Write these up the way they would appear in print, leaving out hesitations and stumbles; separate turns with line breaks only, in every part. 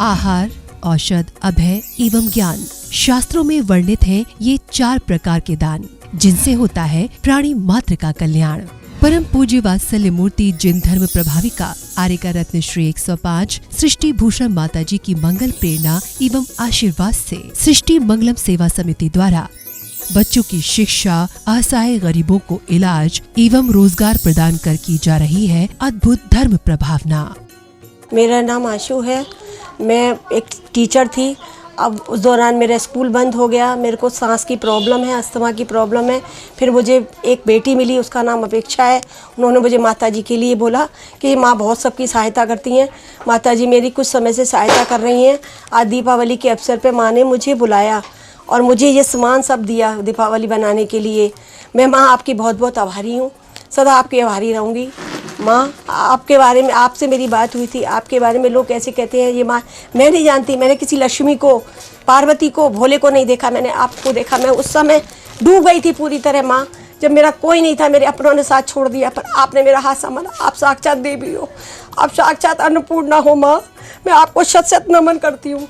आहार, औषध, अभय एवं ज्ञान। शास्त्रों में वर्णित हैं ये 4 प्रकार के दान, जिनसे होता है प्राणी मात्र का कल्याण। परम पूज्य वात्सल्य मूर्ति जिन धर्म प्रभाविका आर्यका रत्न श्री 105 सृष्टि भूषण माता जी की मंगल प्रेरणा एवं आशीर्वाद से सृष्टि मंगलम सेवा समिति द्वारा बच्चों की शिक्षा, असहाय गरीबों को इलाज एवं रोजगार प्रदान कर की जा रही है अद्भुत धर्म प्रभावना।
मेरा नाम आशु है। मैं एक टीचर थी। अब उस दौरान मेरा स्कूल बंद हो गया। मेरे को सांस की प्रॉब्लम है, अस्थमा की प्रॉब्लम है। फिर मुझे एक बेटी मिली, उसका नाम अपेक्षा है। उन्होंने मुझे माताजी के लिए बोला कि माँ बहुत सबकी सहायता करती हैं। माताजी मेरी कुछ समय से सहायता कर रही हैं। आज दीपावली के अवसर पे माँ ने मुझे बुलाया और मुझे ये सामान सब दिया दीपावली बनाने के लिए। मैं माँ आपकी बहुत बहुत आभारी हूँ, सदा आपकी आभारी रहूँगी। माँ, आपके बारे में आपसे मेरी बात हुई थी। आपके बारे में लोग कैसे कहते हैं ये माँ, मैं नहीं जानती। मैंने किसी लक्ष्मी को, पार्वती को, भोले को नहीं देखा, मैंने आपको देखा। मैं उस समय डूब गई थी पूरी तरह माँ, जब मेरा कोई नहीं था, मेरे अपनों ने साथ छोड़ दिया, पर आपने मेरा हाथ संभाला। आप साक्षात देवी हो, आप साक्षात अन्नपूर्णा हो माँ। मैं आपको शत शत नमन करती हूँ।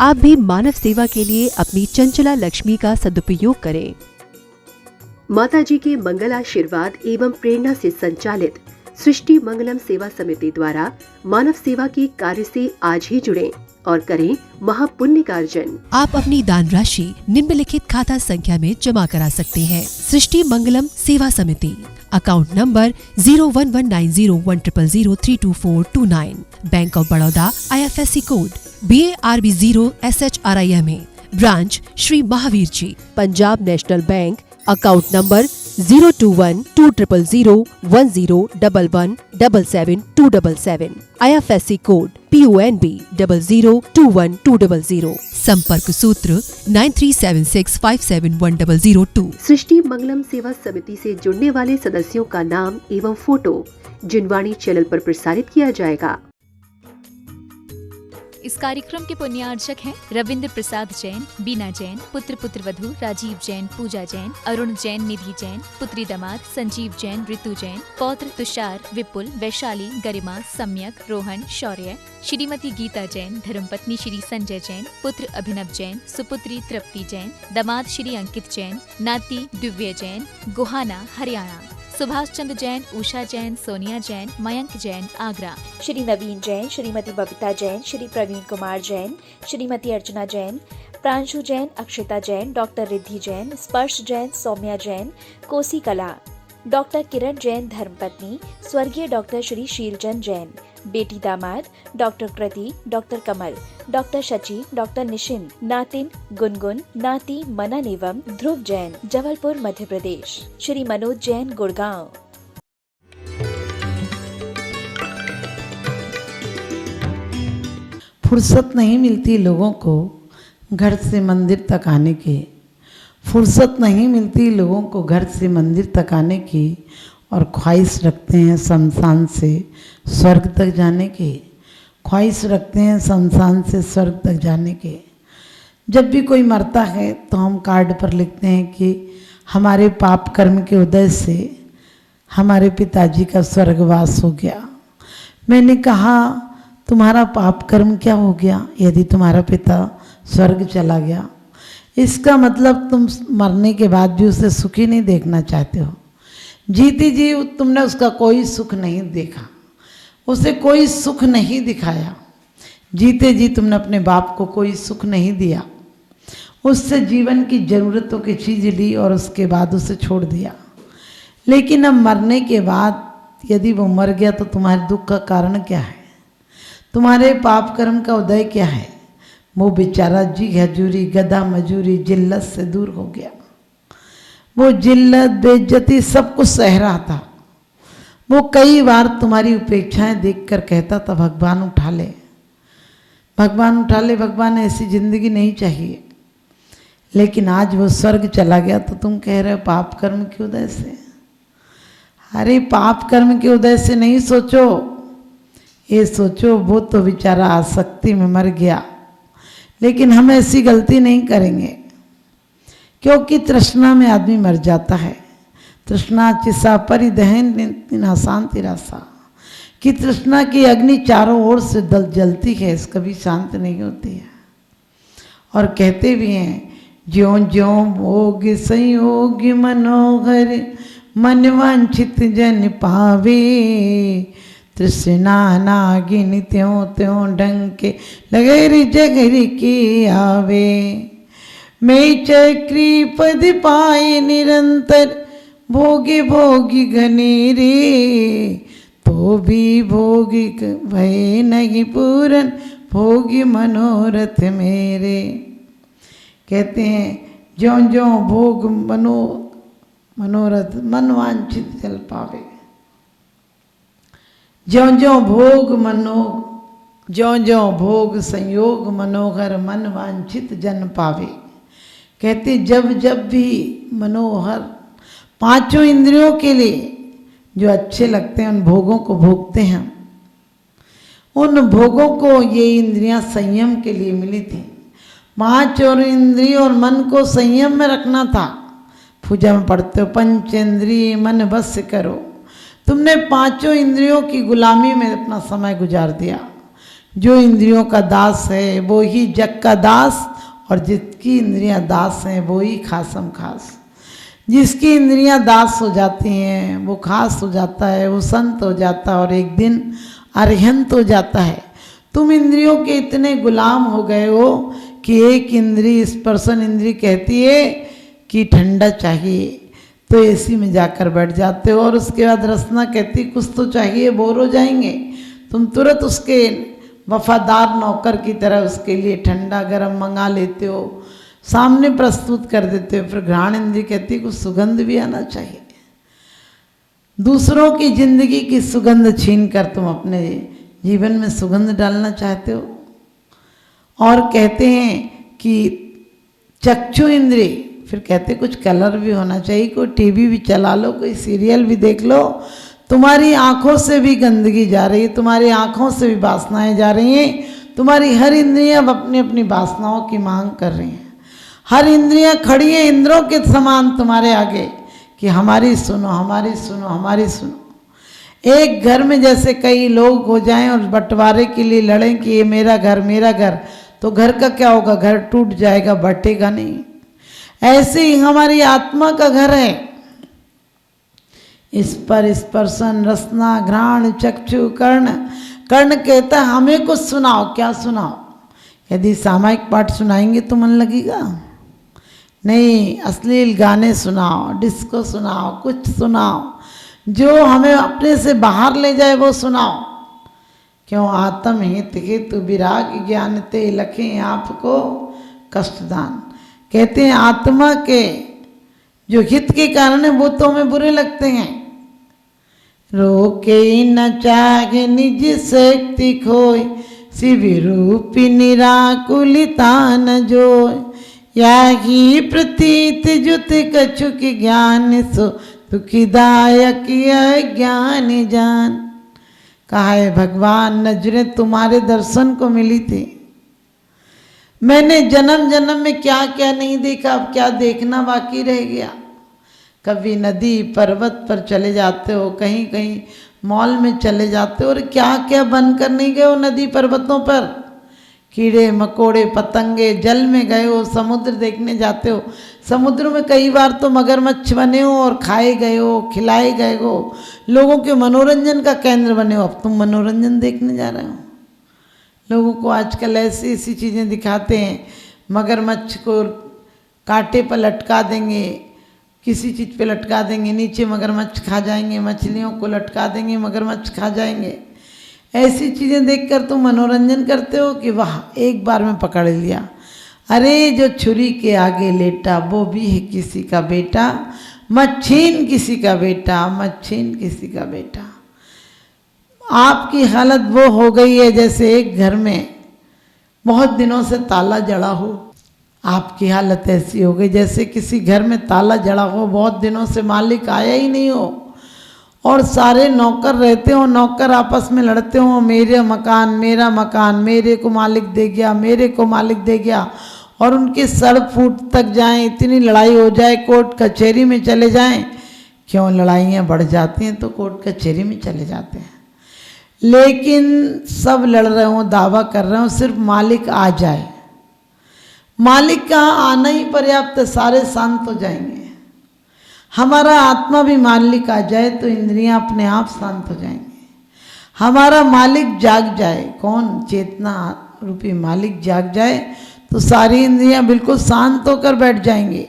आप भी मानव सेवा के लिए अपनी चंचला लक्ष्मी का सदुपयोग करें। माता जी के मंगल आशीर्वाद एवं प्रेरणा से संचालित सृष्टि मंगलम सेवा समिति द्वारा मानव सेवा के कार्य से आज ही जुड़ें और करें महापुण्य का अर्जन। आप अपनी दान राशि निम्नलिखित खाता संख्या में जमा करा सकते हैं। सृष्टि Mangalam Seva Samiti, account number 01190100032429, bank of Baroda, IFSC code BARB 0 SHRIMA, branch Shri Mahavir ji, Punjab national bank, account number 021220101177 IFSC code PONB 0021200, संपर्क सूत्र 9376571002। सृष्टि मंगलम सेवा समिति से जुड़ने वाले सदस्यों का नाम एवं फोटो जिनवाणी चैनल पर प्रसारित किया जाएगा।
इस कार्यक्रम के पुण्यार्चक हैं रविंद्र प्रसाद जैन, बीना जैन, पुत्र वधू राजीव जैन, पूजा जैन, अरुण जैन, निधि जैन, पुत्री दामाद संजीव जैन, ऋतु जैन, पौत्र तुषार, विपुल, वैशाली, गरिमा, सम्यक, रोहन, शौर्य, श्रीमती गीता जैन, धर्मपत्नी श्री संजय जैन, पुत्र अभिनव जैन, सुपुत्री तृप्ति जैन, दामाद श्री अंकित जैन, नाती दिव्य जैन, गुहाना, हरियाणा, सुभाष चंद्र जैन, उषा जैन, सोनिया जैन, मयंक जैन, आगरा,
श्री नवीन जैन, श्रीमती बबीता जैन, श्री प्रवीण कुमार जैन, श्रीमती अर्चना जैन, प्रांशु जैन, अक्षिता जैन, डॉक्टर रिद्धि जैन, स्पर्श जैन, सौम्या जैन, कोसी कला, डॉक्टर किरण जैन, धर्मपत्नी स्वर्गीय डॉक्टर श्री शीलचंद जैन, बेटी दामाद डॉक्टर कृति, डॉक्टर कमल, डॉक्टर शची, डॉक्टर निशिन, नातिन गुनगुन, नाती मनन एवं ध्रुव जैन, जबलपुर मध्य प्रदेश, श्री मनोज जैन, गुड़गांव।
फुर्सत नहीं मिलती लोगों को घर से मंदिर तक आने की, फुर्सत नहीं मिलती लोगों को घर से मंदिर तक आने की, और ख्वाहिश रखते हैं शमशान से स्वर्ग तक जाने की, ख्वाहिश रखते हैं शमशान से स्वर्ग तक जाने के। जब भी कोई मरता है तो हम कार्ड पर लिखते हैं कि हमारे पाप कर्म के उदय से हमारे पिताजी का स्वर्गवास हो गया। मैंने कहा तुम्हारा पाप कर्म क्या हो गया यदि तुम्हारा पिता स्वर्ग चला गया? इसका मतलब तुम मरने के बाद भी उसे सुखी नहीं देखना चाहते हो। जीती जी तुमने उसका कोई सुख नहीं देखा, उसे कोई सुख नहीं दिखाया। जीते जी तुमने अपने बाप को कोई सुख नहीं दिया, उससे जीवन की ज़रूरतों की चीज़ ली और उसके बाद उसे छोड़ दिया। लेकिन अब मरने के बाद यदि वो मर गया तो तुम्हारे दुख का कारण क्या है? तुम्हारे पाप कर्म का उदय क्या है? वो बेचारा जी हजूरी गधा मजूरी जिल्लत से दूर हो गया। वो जिल्लत बेइज्जती सब कुछ सह रहा था। वो कई बार तुम्हारी उपेक्षाएं देखकर कहता था भगवान उठा ले, भगवान उठा ले, भगवान ऐसी जिंदगी नहीं चाहिए। लेकिन आज वो स्वर्ग चला गया तो तुम कह रहे हो पाप कर्म के उदय से। अरे पाप कर्म के उदय से नहीं सोचो, ये सोचो वो तो बेचारा आसक्ति में मर गया। लेकिन हम ऐसी गलती नहीं करेंगे, क्योंकि तृष्णा में आदमी मर जाता है। तृष्णा चिसा परिदहन शांति रासा, कि तृष्णा की अग्नि चारों ओर से जलती है, कभी शांत नहीं होती है। और कहते भी हैं, ज्यों ज्यों भोग संयोग मनोहर, मन वांछित जन पावे, तृष्णा नागिन त्यों त्यों डंके लगे जगरी की आवे। मैं चक्री पद पाए निरंतर, भोगी भोगी घने रे, तो भी भोगी भय नहीं पूरन, भोगी मनोरथ मेरे। कहते हैं ज्यों ज्यों भोग मनोरथ मन वांछित चल पावे, ज्यों ज्यों भोग संयोग मनोहर, मन वांछित जन पावे। कहते जब जब भी मनोहर पांचों इंद्रियों के लिए जो अच्छे लगते हैं उन भोगों को भोगते हैं। उन भोगों को ये इंद्रियां संयम के लिए मिली थी। पांच और इंद्रिय और मन को संयम में रखना था। पूजा में पढ़ते हो, पंचेंद्रिय मन बस करो। तुमने पांचों इंद्रियों की गुलामी में अपना समय गुजार दिया। जो इंद्रियों का दास है वो ही जग का दास, और जिसकी इंद्रियां दास हैं वो ही खासम खास। जिसकी इंद्रियां दास हो जाती हैं वो खास हो जाता है, वो संत हो जाता है और एक दिन अरिहंत हो जाता है। तुम इंद्रियों के इतने गुलाम हो गए हो कि एक इंद्री स्पर्शन इंद्री कहती है कि ठंडा चाहिए तो एसी में जाकर बैठ जाते हो, और उसके बाद रसना कहती कुछ तो चाहिए, बोर हो जाएंगे। तुम तुरंत उसके वफादार नौकर की तरह उसके लिए ठंडा गरम मंगा लेते हो, सामने प्रस्तुत कर देते हो। फिर घ्राण इंद्री कहती है कुछ सुगंध भी आना चाहिए। दूसरों की जिंदगी की सुगंध छीन कर तुम अपने जीवन में सुगंध डालना चाहते हो। और कहते हैं कि चक्षु इंद्री, फिर कहते कुछ कलर भी होना चाहिए, कोई टीवी भी चला लो, कोई सीरियल भी देख लो। तुम्हारी आंखों से भी गंदगी जा रही है, तुम्हारी आंखों से भी वासनाएं जा रही हैं। तुम्हारी हर इंद्रियां अपनी अपनी वासनाओं की मांग कर रही हैं। हर इंद्रियां खड़ी हैं इंद्रों के समान तुम्हारे आगे कि हमारी सुनो, हमारी सुनो, हमारी सुनो। एक घर में जैसे कई लोग हो जाएं और बंटवारे के लिए लड़ें कि ये मेरा घर, मेरा घर, तो घर का क्या होगा? घर टूट जाएगा, बटेगा नहीं। ऐसे ही हमारी आत्मा का घर है। इस पर स्पर्शन रसना घ्राण चक्षु कर्ण। कर्ण कहता है हमें कुछ सुनाओ। क्या सुनाओ? यदि सामायिक पाठ सुनाएंगे तो मन लगेगा? नहीं, अश्लील गाने सुनाओ, डिस्को सुनाओ, कुछ सुनाओ जो हमें अपने से बाहर ले जाए, वो सुनाओ। क्यों? आत्म हित हेतु विराग ज्ञान ते लखें आपको कष्टदान। कहते हैं आत्मा के जो हित के कारण है वो तो हमें बुरे लगते हैं। रोके न चाहे निज शक्ति खोय, शिव रूपी निराकुलिता न जोय। या ही प्रतीत जुत कछुक ज्ञान, सो दुखिदायक ज्ञान जान। कहा है भगवान नजरें तुम्हारे दर्शन को मिली थी, मैंने जन्म जन्म में क्या क्या नहीं देखा, अब क्या देखना बाकी रह गया। कभी नदी पर्वत पर चले जाते हो, कहीं कहीं मॉल में चले जाते हो, और क्या क्या बनकर नहीं गए हो नदी पर्वतों पर। कीड़े मकोड़े पतंगे, जल में गए हो, समुद्र देखने जाते हो, समुद्र में कई बार तो मगरमच्छ बने हो और खाए गए हो, खिलाए गए हो, लोगों के मनोरंजन का केंद्र बने हो। अब तुम मनोरंजन देखने जा रहे हो। लोगों को आजकल ऐसी ऐसी चीज़ें दिखाते हैं, मगरमच्छ को कांटे पर लटका देंगे, किसी चीज़ पे लटका देंगे, नीचे मगरमच्छ खा जाएंगे, मछलियों को लटका देंगे, मगरमच्छ खा जाएंगे। ऐसी चीज़ें देखकर तुम मनोरंजन करते हो कि वाह एक बार में पकड़ लिया। अरे जो छुरी के आगे लेटा वो भी है किसी का बेटा, मच्छीन किसी का बेटा, मच्छीन किसी का बेटा। आपकी हालत वो हो गई है जैसे एक घर में बहुत दिनों से ताला जड़ा हो। आपकी हालत ऐसी हो गई जैसे किसी घर में ताला जड़ा हो, बहुत दिनों से मालिक आया ही नहीं हो, और सारे नौकर रहते हो, नौकर आपस में लड़ते हो, मेरे मकान मेरा मकान, मेरे को मालिक दे गया, मेरे को मालिक दे गया, और उनके सड़ फूट तक जाएं, इतनी लड़ाई हो जाए, कोर्ट कचहरी में चले जाएं। क्यों? लड़ाइयाँ बढ़ जाती हैं तो कोर्ट कचहरी में चले जाते हैं। लेकिन सब लड़ रहे हो, दावा कर रहे हो, सिर्फ मालिक आ जाए। मालिक का आना ही पर्याप्त, सारे शांत हो जाएंगे। हमारा आत्मा भी मालिक आ जाए तो इंद्रियां अपने आप शांत हो जाएंगे। हमारा मालिक जाग जाए, कौन? चेतना रूपी मालिक जाग जाए तो सारी इंद्रियां बिल्कुल शांत होकर बैठ जाएंगे,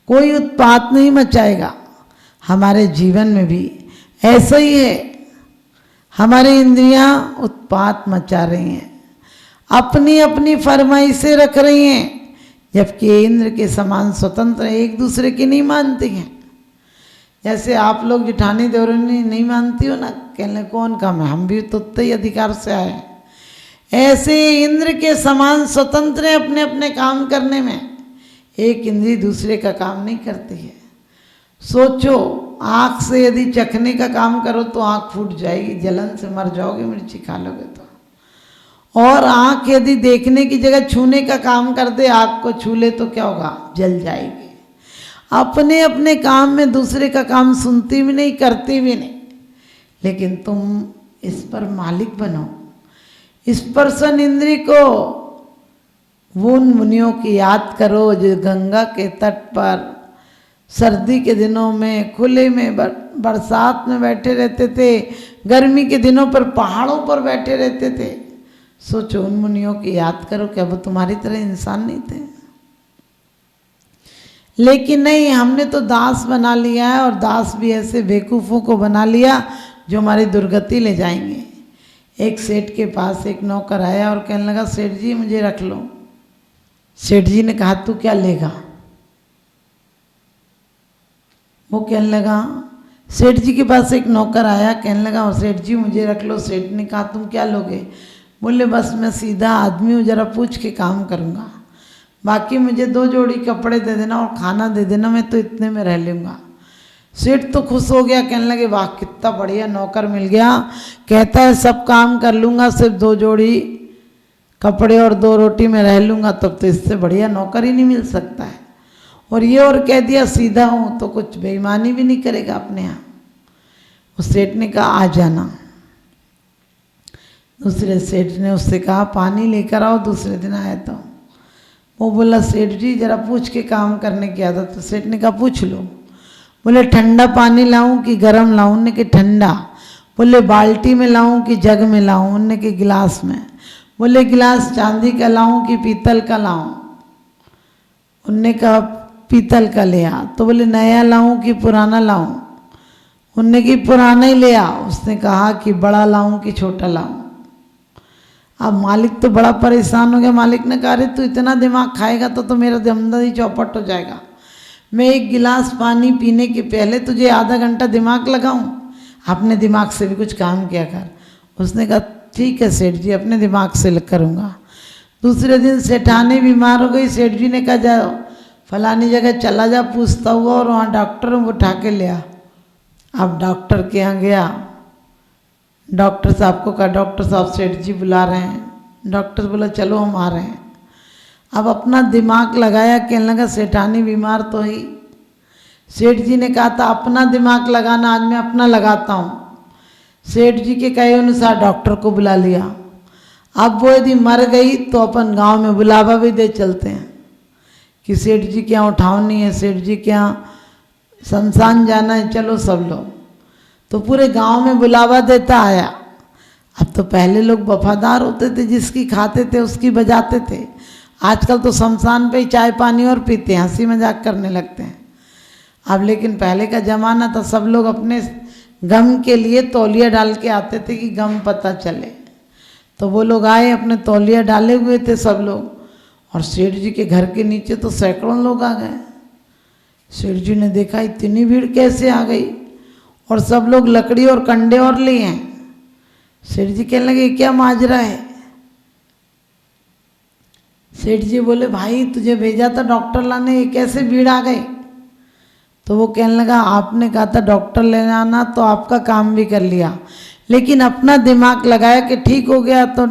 कोई उत्पात नहीं मचाएगा। हमारे जीवन में भी ऐसा ही है, हमारी इंद्रियां उत्पात मचा रही हैं, अपनी अपनी फरमाइशें रख रही हैं, जबकि इंद्र के समान स्वतंत्र एक दूसरे की नहीं मानती हैं। जैसे आप लोग जेठानी देवरानी नहीं मानती हो ना, कहने कौन कम है, हम भी तो उतने ही अधिकार से आए हैं। ऐसे इंद्र के समान स्वतंत्र है अपने अपने काम करने में, एक इंद्री दूसरे का काम नहीं करती है। सोचो, आँख से यदि चखने का काम करो तो आँख फूट जाएगी, जलन से मर जाओगे मिर्ची खा लोगे तो। और आँख यदि देखने की जगह छूने का काम कर दे, आँख को छू ले तो क्या होगा? जल जाएगी। अपने अपने काम में दूसरे का काम सुनती भी नहीं, करती भी नहीं। लेकिन तुम इस पर मालिक बनो। स्पर्शन इंद्री को वो उन मुनियों की याद करो जो गंगा के तट पर सर्दी के दिनों में खुले में, बरसात में बैठे रहते थे, गर्मी के दिनों पर पहाड़ों पर बैठे रहते थे। सोचो, उन मुनियों की याद करो, क्या वो तुम्हारी तरह इंसान नहीं थे? लेकिन नहीं, हमने तो दास बना लिया है, और दास भी ऐसे बेवकूफ़ों को बना लिया जो हमारी दुर्गति ले जाएंगे। एक सेठ के पास एक नौकर आया और कहने लगा, सेठ जी मुझे रख लो। सेठ जी ने कहा, तू क्या लेगा? वो कहने लगा, सेठ जी के पास एक नौकर आया, कहने लगा, सेठ जी मुझे रख लो। सेठ ने कहा, तुम क्या लोगे? बोले, बस मैं सीधा आदमी हूँ, जरा पूछ के काम करूँगा, बाकी मुझे 2 जोड़ी कपड़े दे देना और खाना दे देना, मैं तो इतने में रह लूँगा। सेठ तो खुश हो गया, कहने लगे, वाह कितना बढ़िया नौकर मिल गया, कहता है सब काम कर लूँगा, सिर्फ 2 जोड़ी कपड़े और 2 रोटी में रह लूँगा, तब तो इससे बढ़िया नौकर ही नहीं मिल सकता है। और ये और कह दिया सीधा हूँ, तो कुछ बेईमानी भी नहीं करेगा अपने यहाँ। उस सेठ ने कहा, आ जाना। दूसरे सेठ ने उससे कहा, पानी लेकर आओ। दूसरे दिन आया तो वो बोला, सेठ जी जरा पूछ के काम करने की आदत। तो सेठ ने कहा, पूछ लो। बोले, ठंडा पानी लाऊं कि गर्म लाऊं? उनने के ठंडा। बोले, बाल्टी में लाऊं कि जग में लाऊं? उनने के गिलास में। बोले, गिलास चांदी का लाऊं कि पीतल का लाऊं? उनने कहा, पीतल का ले आ। तो बोले, नया लाऊं कि पुराना लाऊं? उनने की पुराना ही ले आ। उसने कहा कि बड़ा लाऊं कि छोटा लाऊं? अब मालिक तो बड़ा परेशान हो गया। मालिक ने कहा, अरे तू इतना दिमाग खाएगा तो मेरा दमदम ही चौपट हो जाएगा। मैं एक गिलास पानी पीने के पहले तुझे आधा घंटा दिमाग लगाऊं? अपने दिमाग से भी कुछ काम किया कर। उसने कहा, ठीक है सेठ जी, अपने दिमाग से करूँगा। दूसरे दिन सेठानी बीमार हो गई। सेठ जी ने कहा, जाओ फलानी जगह चला जा, पूछता हुआ, और वहाँ डॉक्टर को उठा के ले आ। अब डॉक्टर के यहाँ गया, डॉक्टर साहब को कहा, डॉक्टर साहब सेठ जी बुला रहे हैं। डॉक्टर बोला, चलो हम आ रहे हैं। अब अपना दिमाग लगाया, कहने लगा, सेठानी बीमार तो ही। सेठ जी ने कहा था, अपना दिमाग लगाना, आज मैं अपना लगाता हूँ। सेठ जी के कहे अनुसार डॉक्टर को बुला लिया। अब वो यदि मर गई तो अपन गांव में बुलावा भी दे चलते हैं कि सेठ जी के यहाँ उठावनी है, सेठ जी के यहाँ शमशान जाना है, चलो सब लोग। तो पूरे गांव में बुलावा देता आया। अब तो पहले लोग वफादार होते थे, जिसकी खाते थे उसकी बजाते थे। आजकल तो शमशान पे ही चाय पानी और पीते हैं, हंसी मजाक करने लगते हैं। अब लेकिन पहले का ज़माना था, सब लोग अपने गम के लिए तौलिया डाल के आते थे कि गम पता चले। तो वो लोग आए, अपने तौलिया डाले हुए थे सब लोग, और सेठ जी के घर के नीचे तो सैकड़ों लोग आ गए। सेठ जी ने देखा, इतनी भीड़ कैसे आ गई, और सब लोग लकड़ी और कंडे और लिए हैं। सेठ जी कहने लगे, क्या माजरा है? सेठ जी बोले, भाई तुझे भेजा था डॉक्टर लाने, ये कैसे भीड़ आ गई? तो वो कहने लगा, आपने कहा था डॉक्टर लेने आना, तो आपका काम भी कर लिया, लेकिन अपना दिमाग लगाया कि ठीक हो गया तो।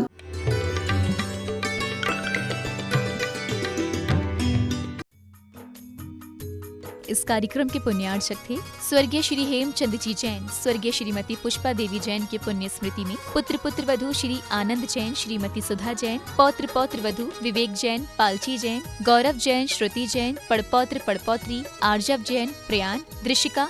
इस कार्यक्रम के पुण्यार्चक थे स्वर्गीय श्री हेमचंद जी जैन, स्वर्गीय श्रीमती पुष्पा देवी जैन के पुण्य स्मृति में पुत्र वधू श्री आनंद जैन, श्रीमती सुधा जैन, पौत्र वधू विवेक जैन, पालची जैन, गौरव जैन, श्रुति जैन, पड़पौत्री आर्जव जैन, प्रयान, दृशिका,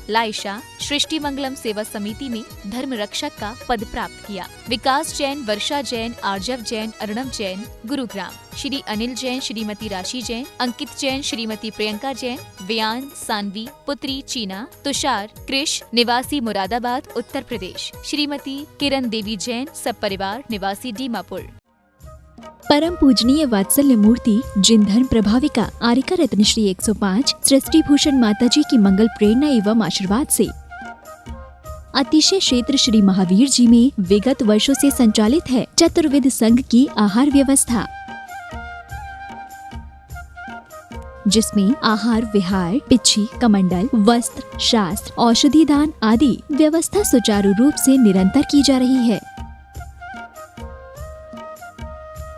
लाइशा सृष्टि मंगलम सेवा समिति में धर्म रक्षक का पद प्राप्त किया। विकास जैन, वर्षा जैन, आर्जव जैन, अर्णव जैन गुरुग्राम, श्री अनिल जैन, श्रीमती राशि जैन, अंकित जैन, श्रीमती प्रियंका जैन, व्यान, सानवी पुत्री चीना, तुषार कृष निवासी मुरादाबाद उत्तर प्रदेश, श्रीमती किरण देवी जैन सब परिवार निवासी दीमापुर।
परम पूजनीय वात्सल्य मूर्ति जिन धर्म प्रभाविका आरिका रत्न श्री 105 सृष्टि भूषण माताजी की मंगल प्रेरणा एवं आशीर्वाद से अतिशय क्षेत्र श्री महावीर जी में विगत वर्षों से संचालित है चतुर्विध संघ की आहार व्यवस्था, जिसमें आहार विहार, पिच्छी, कमंडल, वस्त्र, शास्त्र, औषधि दान आदि व्यवस्था सुचारू रूप से निरंतर की जा रही है।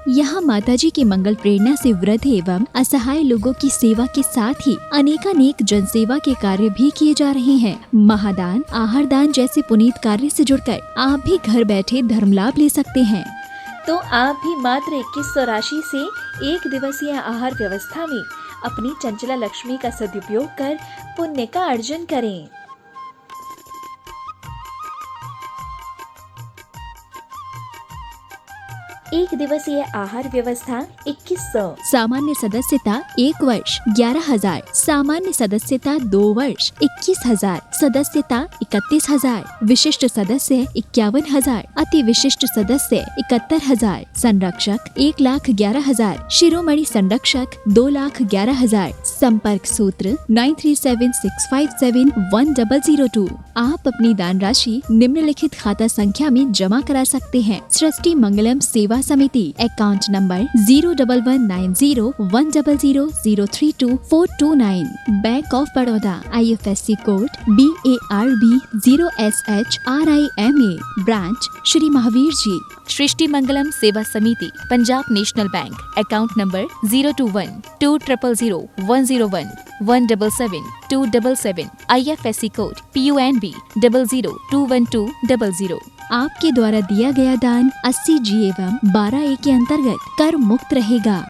यहाँ माताजी की मंगल प्रेरणा से वृद्ध एवं असहाय लोगों की सेवा के साथ ही अनेकानेक जनसेवा के कार्य भी किए जा रहे हैं। महादान, आहार दान जैसे पुनीत कार्य से जुड़कर आप भी घर बैठे धर्म लाभ ले सकते हैं। तो आप भी मात्र 2100 राशि से 1 दिवसीय आहार व्यवस्था में अपनी चंचला लक्ष्मी का सदुपयोग कर पुण्य का अर्जन करें। एक दिवसीय आहार व्यवस्था 2100। सामान्य सदस्यता 1 वर्ष 11,000, सामान्य सदस्यता 2 वर्ष 21,000, सदस्यता 31,000, विशिष्ट सदस्य 51,000, अति विशिष्ट सदस्य 71,000, संरक्षक 1,11,000, शिरोमणि संरक्षक 2,11,000, संपर्क सूत्र 9376571002। आप अपनी दान राशि निम्नलिखित खाता संख्या में जमा करा सकते हैं। सृष्टि Mangalam Seva Samiti, account number 011901000032429, bank of Baroda, IFSC code BARB 0SHRIMA, branch Shri Mahavir ji.
Srishti Mangalam Seva Samiti, Punjab national bank, account number 021-2001-101-177-277, IFSC code PUNB 0021200। आपके द्वारा दिया गया दान 80G एवं 12A के अंतर्गत कर मुक्त रहेगा।